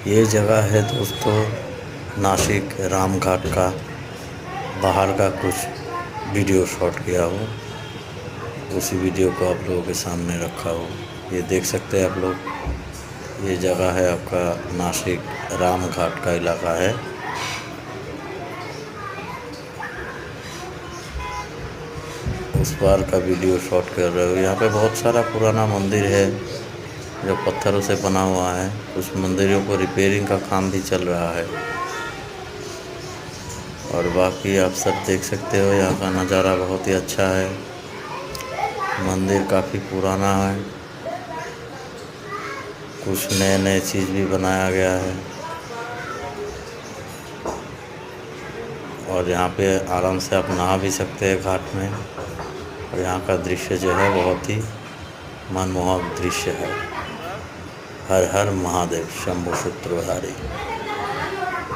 ये जगह है दोस्तों नासिक रामघाट का। बाहर का कुछ वीडियो शॉट किया हूँ, उसी वीडियो को आप लोगों के सामने रखा हूँ। ये देख सकते हैं आप लोग, ये जगह है आपका नासिक रामघाट का इलाका है। उस पार का वीडियो शॉट कर रहे हो। यहाँ पे बहुत सारा पुराना मंदिर है जो पत्थरों से बना हुआ है। कुछ मंदिरों को रिपेयरिंग का काम भी चल रहा है। और बाकी आप सब देख सकते हो, यहाँ का नज़ारा बहुत ही अच्छा है। मंदिर काफ़ी पुराना है, कुछ नए नए चीज़ भी बनाया गया है। और यहाँ पे आराम से आप नहा भी सकते हैं घाट में। और यहाँ का दृश्य जो है बहुत ही मनमोहक दृश्य है। हर हर महादेव शंभु सूत्रधारी।